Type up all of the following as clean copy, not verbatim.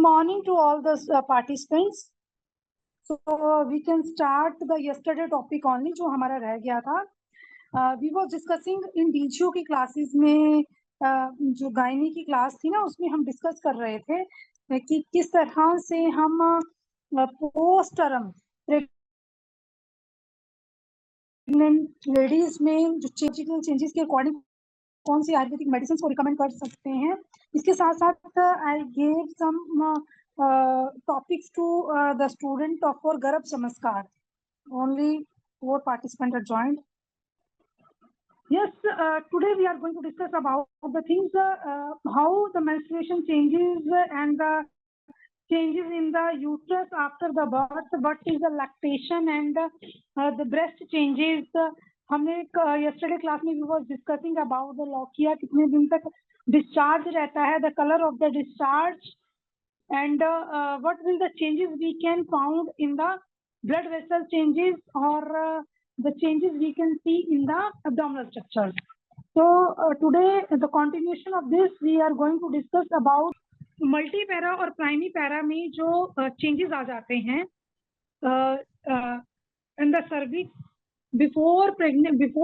morning to all the participants. So we can start the yesterday topic only जो हमारा रह गया था. We was discussing in DGO की classes में जो गायनी की क्लास थी ना, उसमें हम डिस्कस कर रहे थे कि किस तरह से हम पोस्ट टर्म प्रेग्नेंट लेडीज में जो चेंजेस के अकॉर्डिंग कौन सी आयुर्वेदिक मेडिसिन को रिकमेंड कर सकते हैं. इसके साथ साथ I gave some topics to the student of for गर्भ संस्कार. Only 4 participants are joined. Yes, today we are going to discuss about the things how the menstruation changes and the changes in the uterus after the birth. What is the lactation and the breast changes. हमने yesterday class में we was discussing about the लौकिया कितने दिन तक discharge रहता है, the color of the discharge and what will the changes we can found in the blood vessel changes or the changes we can see in the abdominal structures. So today the continuation of this we are going to discuss about multipara और primipara में जो changes आ जाते हैं in the cervix. Before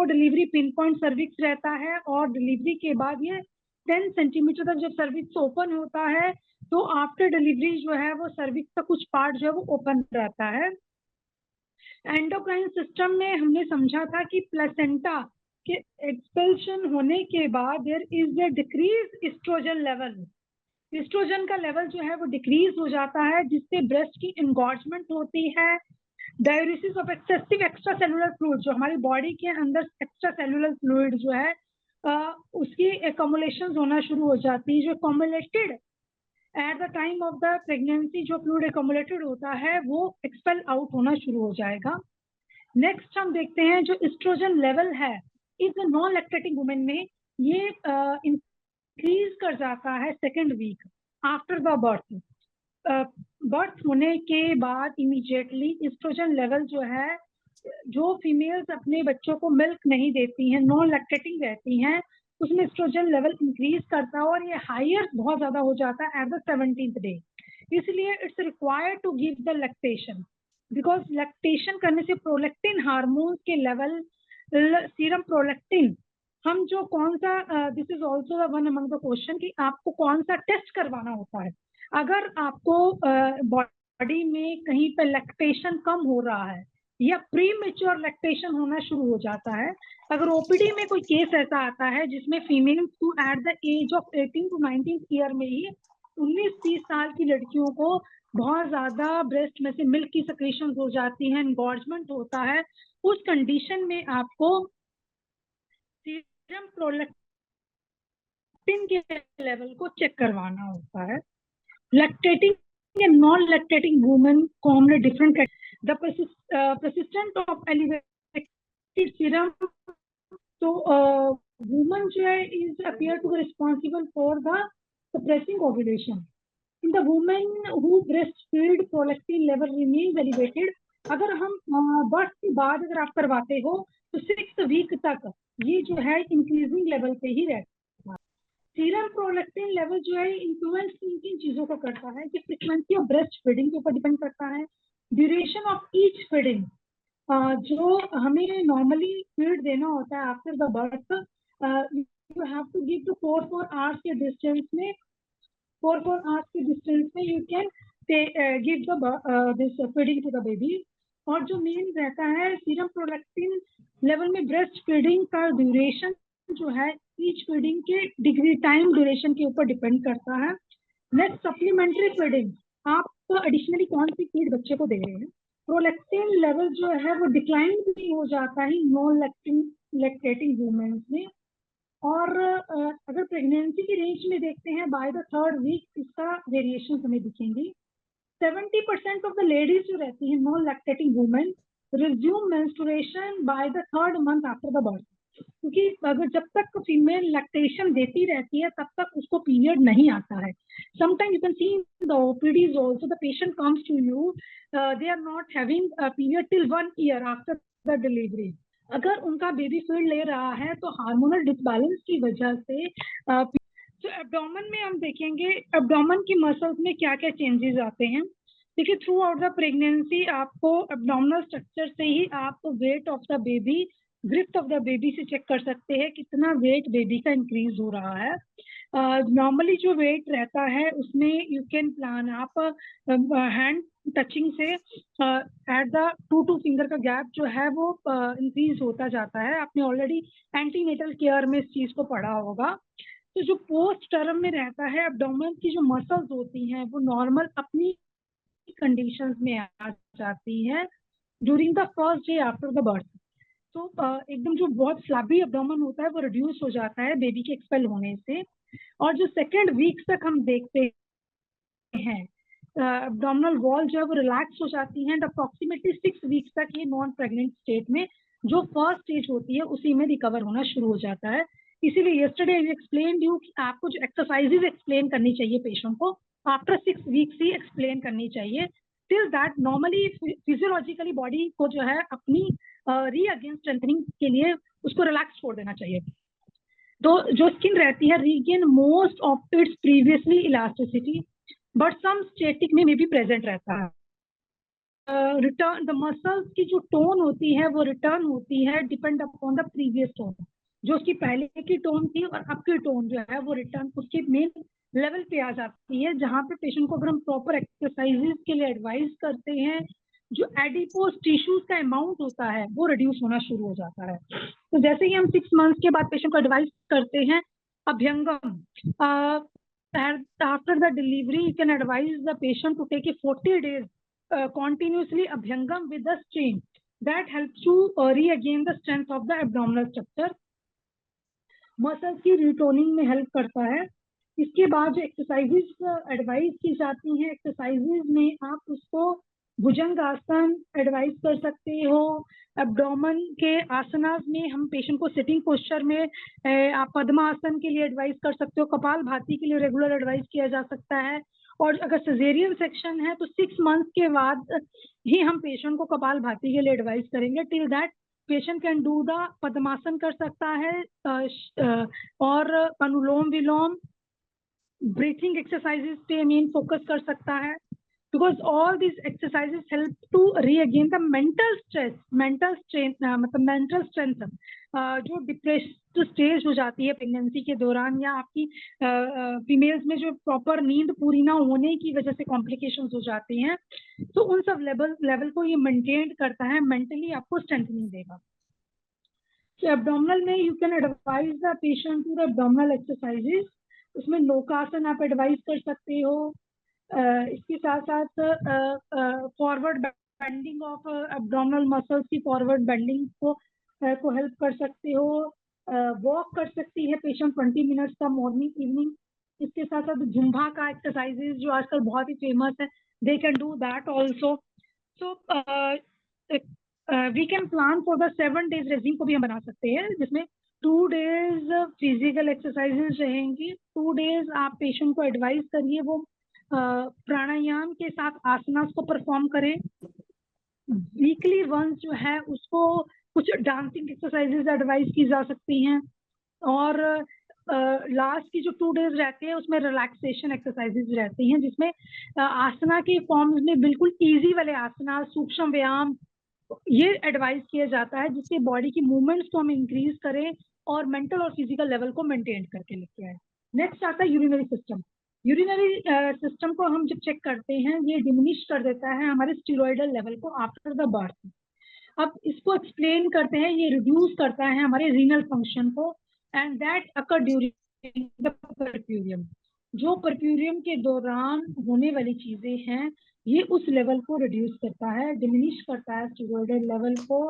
delivery pin point cervix रहता है और delivery के बाद ये 10 सेंटीमीटर तक जब सर्विक्स ओपन होता है तो आफ्टर डिलीवरी जो है वो सर्विक्स का कुछ पार्ट जो है वो ओपन रहता है. एंडोक्राइन सिस्टम में हमने समझा था कि प्लेसेंटा के एक्सपेल्शन होने के बाद there is a decrease oestrogen level. Oestrogen का लेवल जो है वो डिक्रीज हो जाता है जिससे ब्रेस्ट की एनगॉर्जमेंट होती है. Diuresis of excessive extra cellular fluid, जो हमारी बॉडी के अंदर एक्स्ट्रा सेलुलर फ्लूइड जो है उसकी एक्युमुलेशन होना शुरू हो जाती है. जो accumulated at the time of the pregnancy जो फ्लूइड एक्युमुलेटेड होता है वो एक्सपेल आउट होना शुरू हो जाएगा. नेक्स्ट हम देखते हैं जो एस्ट्रोजन लेवल है इस नॉन लैक्टेटिंग वुमेन में ये इंक्रीज कर जाता है second week after the birth. Birth होने के बाद इमीडिएटली एस्ट्रोजन लेवल जो है, जो फीमेल्स अपने बच्चों को मिल्क नहीं देती हैं, नॉन लैक्टेटिंग रहती हैं, उसमें एस्ट्रोजन लेवल इंक्रीज करता है और ये हायर बहुत ज्यादा हो जाता है एट द 17th डे. इसलिए it's required to give the lactation because lactation करने से प्रोलैक्टिन हार्मोन के लेवल, सीरम प्रोलैक्टिन, हम जो कौन सा this is also one among the question कि आपको कौन सा टेस्ट करवाना होता है. अगर आपको बॉडी में कहीं पे लैक्टेशन कम हो रहा है या प्री मेच्योर लैक्टेशन होना शुरू हो जाता है, अगर ओपीडी में कोई केस ऐसा आता है जिसमें फीमेल्स को at the age of 18 to 19 year में ही 19-30 साल की लड़कियों को बहुत ज्यादा ब्रेस्ट में से मिल्क की सेक्रेशन हो जाती है, एनगॉर्जमेंट होता है, उस कंडीशन में आपको सीरम प्रोलैक्टिन के लेवल को चेक करवाना होता है. Lactating and non lactating women को हमने different the persistent of elevated serum. तो woman जो है is appear to be responsible for the suppressing ovulation. In the women who breastfeed prolactin level remains elevated. अगर हम बर्थ के बाद अगर आप करवाते हो तो 6 वीक तक ये जो है इंक्रीजिंग लेवल पे ही रहता है. सीरम प्रोलैक्टिन लेवल जो है इन्फ्लुएंस किन चीजों को करता है कि फ्रीक्वेंसी ऑफ ब्रेस्ट फीडिंग के ऊपर डिपेंड करता है, ड्यूरेशन ऑफ ईच फीडिंग, जो हमें नॉर्मली फीड देना होता है after the birth you have to give to 4 hours के डिस्टेंस में, 4 आवर्स के डिस्टेंस में you can give the this feeding to the baby. और जो मेन रहता है सीरम प्रोलैक्टिन लेवल में ब्रेस्ट फीडिंग का ड्यूरेशन जो है ईच फीडिंग के डिग्री टाइम ड्यूरेशन के ऊपर डिपेंड करता है. नेक्स्ट सप्लीमेंट्री फीडिंग, आप एडिशनली कौन सी फीड बच्चे को दे रहे हैं. प्रोलैक्टिन लेवल जो है वो डिक्लाइन भी हो जाता है नॉन लैक्टेटिंग वुमेन में. और अगर प्रेगनेंसी की रेंज में देखते हैं बाय द 3rd वीक इसका वेरिएशन हमें दिखेंगी. 70% ऑफ द लेडीज जो रहती हैं non lactating women resume menstruation by the 3rd month after the birth. क्योंकि अगर जब तक फीमेल लैक्टेशन देती रहती है तब तक उसको पीरियड नहीं आता है. Sometime you can see the OPDs also the patient comes to you they are not having period till 1 year after the delivery. अगर उनका बेबी फीड ले रहा है तो हार्मोनल डिसबैलेंस की वजह से तो एब्डोमेन में हम देखेंगे एब्डोमेन की मसल्स में क्या क्या चेंजेस आते हैं। देखिए, थ्रू आउट द प्रेगनेंसी आपको एब्डोमिनल स्ट्रक्चर से ही आप weight of the baby, girth of the baby से चेक कर सकते हैं कितना वेट बेबी का इंक्रीज हो रहा है। नॉर्मली जो वेट रहता है उसमें यू कैन प्लान, आप हैंड टचिंग से एट द 2 फिंगर का गैप जो है वो इंक्रीज होता जाता है। आपने ऑलरेडी एंटीनेटल केयर में इस चीज को पढ़ा होगा। तो जो पोस्ट टर्म में रहता है, एब्डोमेन की जो मसल्स होती हैं वो नॉर्मल अपनी कंडीशंस में आ जाती है during the first day after the birth. तो एकदम जो बहुत फ्लैबी एब्डोमेन होता है वो रिड्यूस हो जाता है बेबी के एक्सपेल होने से। और जो सेकेंड वीक तक हम देखते हैं एब्डोमिनल वॉल जो है वो रिलैक्स हो जाती है, एंड अप्रोक्सीमेटली 6 वीक्स तक ये नॉन प्रेग्नेंट स्टेट में जो फर्स्ट स्टेज होती है उसी में रिकवर होना शुरू हो जाता है। इसीलिए यस्टरडे आई एक्सप्लेन यू कि आपको जो एक्सरसाइजेज एक्सप्लेन करनी चाहिए पेशेंट को आफ्टर 6 वीक्स ही एक्सप्लेन करनी चाहिए। Till that normally physiologically body को जो है अपनी री अगेन स्ट्रेंथनिंग के लिए उसको रिलैक्स छोड़ देना चाहिए। तो जो स्किन रहती है regain most of its previously elasticity, but some static में भी प्रेजेंट रहता है। रिटर्न द मसल्स की जो टोन होती है वो रिटर्न होती है depend upon the previous tone. जो उसकी पहले की टोन थी और अब की टोन जो है वो रिटर्न उसके मेन लेवल पे आ जाती है, जहाँ पे पेशेंट को अगर हम प्रॉपर एक्सरसाइजेज के लिए एडवाइस करते हैं जो एडिपोज टिश्यूज का अमाउंट होता है वो रिड्यूस होना शुरू हो जाता है। तो जैसे ही हम 6 मंथ्स के बाद पेशेंट को एडवाइस करते हैं अभ्यंगम, after the delivery you can advise the patient to take a 40 days continuously abhyangam with the strain that helps to regain the strength of the abdominal structure, muscles की रिटोनिंग में help करता है। इसके बाद जो एक्सरसाइजेज एडवाइस की जाती हैं, एक्सरसाइजेज में आप उसको भुजंग आसन एडवाइस कर सकते हो। एब्डोमेन के आसनास में हम पेशेंट को सिटिंग पोस्चर में आप पद्मासन के लिए एडवाइस कर सकते हो। कपाल भाती के लिए रेगुलर एडवाइस किया जा सकता है। और अगर सिजेरियन सेक्शन है तो 6 मंथ्स के बाद ही हम पेशेंट को कपाल भाती के लिए एडवाइस करेंगे। Till that patient can do the padmasana कर सकता है और अनुलोम विलोम ब्रीथिंग एक्सरसाइजेस पे मेन फोकस कर सकता है, because all these exercises help to regain the mental strength मतलब mental strength जो डिप्रेस्ड स्टेज हो जाती है प्रेगनेंसी के दौरान या आपकी फीमेल्स में जो प्रॉपर नींद पूरी ना होने की वजह से कॉम्प्लिकेशंस हो जाती हैं, तो उन सब लेवल को ये मेंटेन करता है, मेंटली आपको स्ट्रेंथनिंग देगा। तो एब्डोमिनल में you can advise the patient to the abdominal exercises. उसमें नौकासन आप एडवाइस कर सकते हो। इसके साथ साथ forward bending of abdominal muscles की फॉरवर्ड बेंडिंग को हेल्प कर सकते हो। वॉक कर सकती है पेशेंट 20 मिनट्स का मॉर्निंग इवनिंग। इसके साथ साथ जुम्बा का एक्सरसाइजेज जो आजकल बहुत ही फेमस है, they can do that also. So we can plan for the 7 days regime को भी हम बना सकते हैं, जिसमें 2 days फिजिकल एक्सरसाइजेज रहेंगी। 2 days आप पेशेंट को एडवाइस करिए वो प्राणायाम के साथ आसनास को परफॉर्म करें। वीकली वंस जो है उसको कुछ डांसिंग एक्सरसाइजेज एडवाइस की जा सकती हैं। और लास्ट की जो 2 days रहते हैं उसमें रिलैक्सेशन एक्सरसाइजेज रहती हैं, जिसमें आसना के फॉर्म्स में बिल्कुल इजी वाले आसना, सूक्ष्म व्यायाम ये एडवाइस किया जाता है, जिससे बॉडी की मूवमेंट्स को हम इंक्रीज करें और मेंटल और फिजिकल लेवल को मेंटेन करके लेके आए। नेक्स्ट आता है यूरिनरी सिस्टम। यूरिनरी सिस्टम को हम जब चेक करते हैं ये डिमिनिश कर देता है हमारे स्टीरॉयडल लेवल को आफ्टर द बर्थ। अब इसको एक्सप्लेन करते हैं, ये रिड्यूस करता है हमारे रीनल फंक्शन को, and that occur during the puerperium. जो परप्यूरियम के दौरान होने वाली चीजें हैं ये उस लेवल को रिड्यूस करता है, डिमिनिश करता है स्टीरॉयडल लेवल को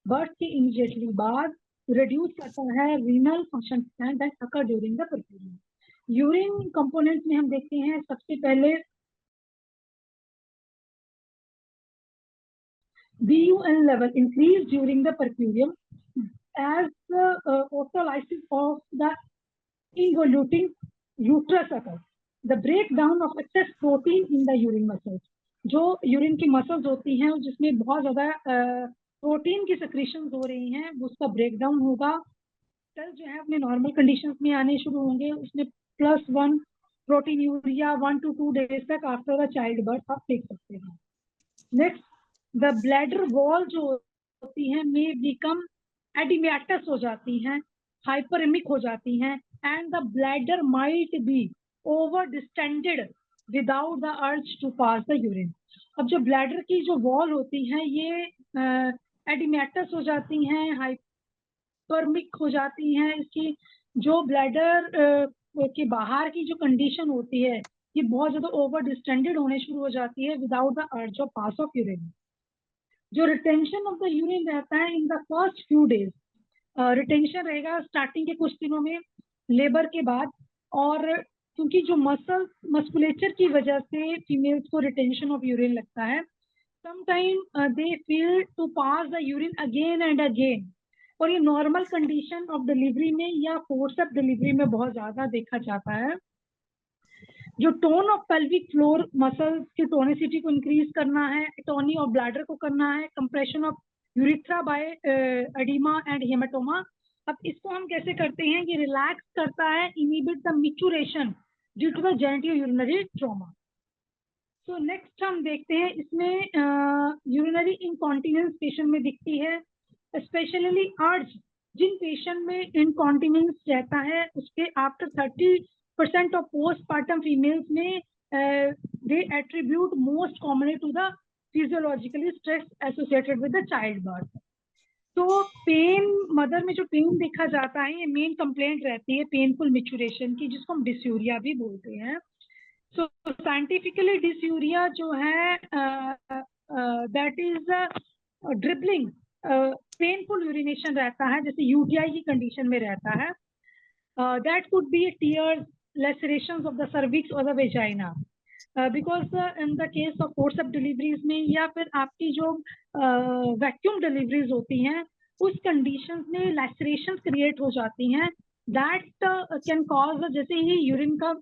बर्थ के इमीडिएटली बाद, रिड्यूस करता है renal function that occur during the puerperium. Urine components में हम देखते हैं सबसे पहले BUN level increase during the perpurium as the autolysis of the involuting uterus occurs. The breakdown of excess protein in the urine muscles. जो urine की muscles होती हैं जिसमें बहुत ज्यादा प्रोटीन की सेक्रेशंस हो रही हैं, उसका ब्रेकडाउन होगा। सेल्स जो है अपने नॉर्मल कंडीशंस में आने शुरू होंगे, उसमें +1 proteinuria 1 to 2 days तक आफ्टर द चाइल्ड बर्थ आप देख सकते हैं। नेक्स्ट, द ब्लैडर वॉल जो होती है मे बिकम एडिमेटस हो जाती हैं, हाइपरेमिक हो जाती हैं, and the bladder might be over distended without the urge to pass the urine. अब जो ब्लैडर की जो वॉल होती है ये एडिमेटस हो जाती हैं, हाइपरमिक हो जाती हैं। इसकी जो ब्लैडर के बाहर की जो कंडीशन होती है ये बहुत ज्यादा ओवर डिस्टेंडेड होने शुरू हो जाती है विदाउट द अर्ज ऑफ पास ऑफ यूरिन। जो रिटेंशन ऑफ द यूरिन रहता है in the first few days, retention रहेगा स्टार्टिंग के कुछ दिनों में लेबर के बाद, और क्योंकि जो मस्कुलेचर की वजह से फीमेल्स को रिटेंशन ऑफ यूरिन लगता है, sometime they feel to pass the urine again and again, और ये नॉर्मल कंडीशन ऑफ डिलीवरी में या फोर्सअप डिलीवरी में बहुत ज्यादा देखा जाता है। जो tone of pelvic floor muscles की टोनिसिटी को इंक्रीज करना है, टोनी ऑफ ब्लैडर को करना है, compression of urethra by oedema and haematoma. अब इसको हम कैसे करते हैं, ये रिलैक्स करता है, inhibit the micturition due to the genital urinary trauma. So next हम देखते हैं इसमें यूरिनरी इनकॉन्टिनेंस पेशेंट में दिखती है, स्पेशली अर्ज जिन पेशेंट में इनकॉन्टिनेंस रहता है उसके आफ्टर 30% of postpartum females में they attribute most commonly to the physiologically stress associated with the childbirth। तो पेन, मदर में जो पेन देखा जाता है ये मेन कंप्लेंट रहती है पेनफुल मैच्योरेशन की, जिसको हम डिस्यूरिया भी बोलते हैं। सो साइंटिफिकली डिस्यूरिया जो है that is dribbling, painful urination रहता है, जैसे यूटीआई की कंडीशन में रहता है। That could be tears, lacerations of the cervix or the vagina, because in the case of forceps deliveries में या फिर आपकी जो vacuum deliveries होती हैं उस conditions में lacerations create हो जाती हैं, that can cause, जैसे ही यूरिन का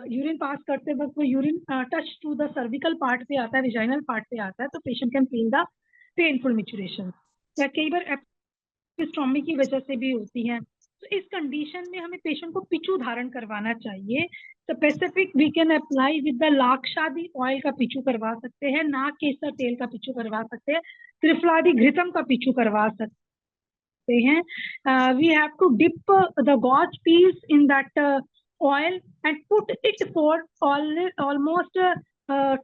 यूरिन पास करते वक्त वो urine touch to the cervical part पे आता है, विजाइनल पार्ट पे आता है, तो patient can feel the painful micturition, या कई बार एपिस्टोमी की वजह से भी होती है। तो इस कंडीशन में हमें पेशेंट को पिचू धारण करवाना चाहिए। तो specific we can apply with the Lakshadi oil का पिचू करवा सकते हैं, नाग केसर तेल का पिचू करवा सकते हैं, त्रिफलादी घृतम का पिचू करवा सकते हैं। We have to dip the gauze piece in that oil and put it for almost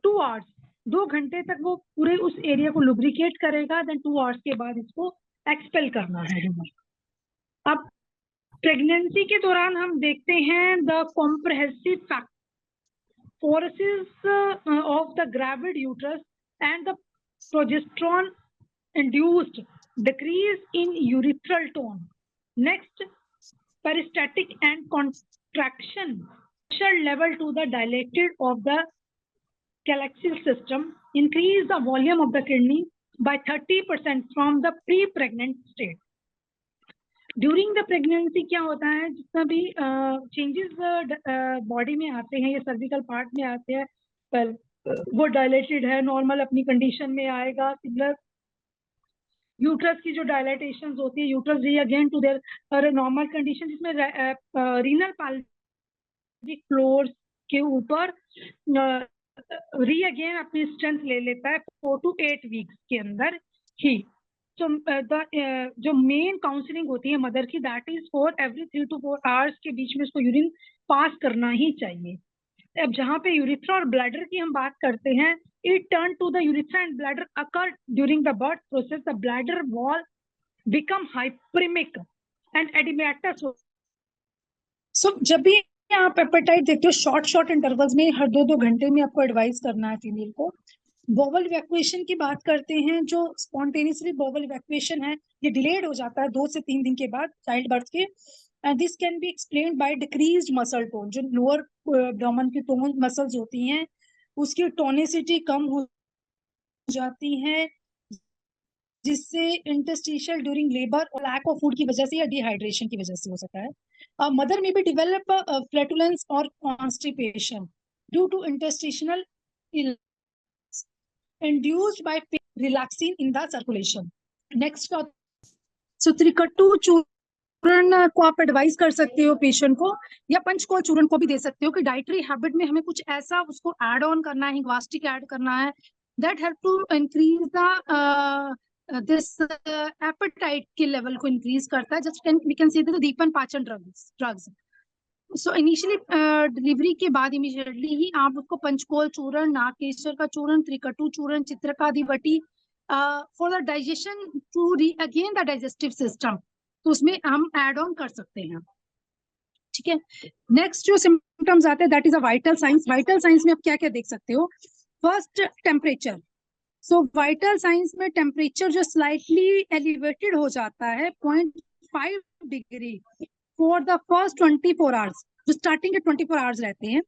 2 hours. 2 घंटे तक वो पूरे उस एरिया को लुब्रिकेट करेगा, देन 2 आवर्स के बाद इसको एक्सपेल करना है। अब प्रेगनेंसी के दौरान हम देखते हैं the comprehensive forces of the gravid uterus and the progesterone induced decrease in urethral tone. Next, peristaltic and contraction level to the dilated of the calyceal system increase the volume of the kidney by 30% from the pre-pregnant state। During the pregnancy क्या होता है, जितना भी changes body में आते हैं या cervical part में आते हैं, पर वो डायलेटेड है, नॉर्मल अपनी कंडीशन में आएगा। सिमिलर यूट्रस की जो डायलेटेशन होती है, uterus re again to their normal condition, जिसमें रीनल पैल्विक फ्लोर के ऊपर री अगेन अपनी स्ट्रेंथ ले लेता है 4 to 8 वीक्स के अंदर ही। तो जो मेन काउंसलिंग होती है मदर की, that is for every 3 to 4 hours के बीच में इसको यूरिन पास करना ही चाहिए। अब जहाँ पे यूरिथ्रा और ब्लैडर की हम बात करते हैं, it turn to the urethra and bladder occur during the birth process, the bladder wall become hyperaemic and oedematous. So जब भी आप एपेटाइट देखते हो शॉर्ट इंटरवल्स में, हर 2-2 घंटे में आपको एडवाइस करना है फीमेल को। बॉवल इवैक्यूएशन की बात करते हैं, जो स्पॉन्टेनियसली बॉवल इवैक्यूएशन है ये डिलेड हो जाता है 2 से 3 दिन के बाद चाइल्ड बर्थ के। And this can be explained bye decreased muscle tone. जो लोअर एब्डोमेन की टोन मसल्स होती हैं उसकी टोनिसिटी कम हो जाती है, जिससे इंटरस्टिशियल ड्यूरिंग लेबर और लैक ऑफ फूड की वजह से या डिहाइड्रेशन की वजह से हो सकता है। मदर में भी डेवलप फ्लैटुलेंस और constipation due to interstitial induced by relaxing in the circulation. Next, so त्रिकट्टू चूर्ण को आप एडवाइस कर सकते हो पेशेंट को, या पंचकोल चूर्ण को भी दे सकते हो कि डाइटरी हैबिट में हमें कुछ ऐसा उसको ऐड ऑन करना है, ग्वास्टिक ऐड करना है, that help to increase the this appetite के लेवल को इंक्रीज करता है। जस्ट वी कैन से दीपन पाचन ड्रग्स। सो इनिशियली डिलीवरी के बाद इमीडिएटली ही आप उसको पंचकोल चूर्ण, नागकेसर का चूर्ण, त्रिकटु चूर्ण, चित्रकादिवटी for the digestion to again the digestive system, तो उसमें हम ऐड ऑन कर सकते हैं। ठीक है, नेक्स्ट जो सिम्टम्स आते हैं that is a vital signs. Vital signs में आप क्या क्या देख सकते हो? First, temperature. So vital signs में टेम्परेचर जो स्लाइटली एलिवेटेड हो जाता है 0.5 degree for the first 24 hours, जो स्टार्टिंग के 24 आवर्स रहते हैं,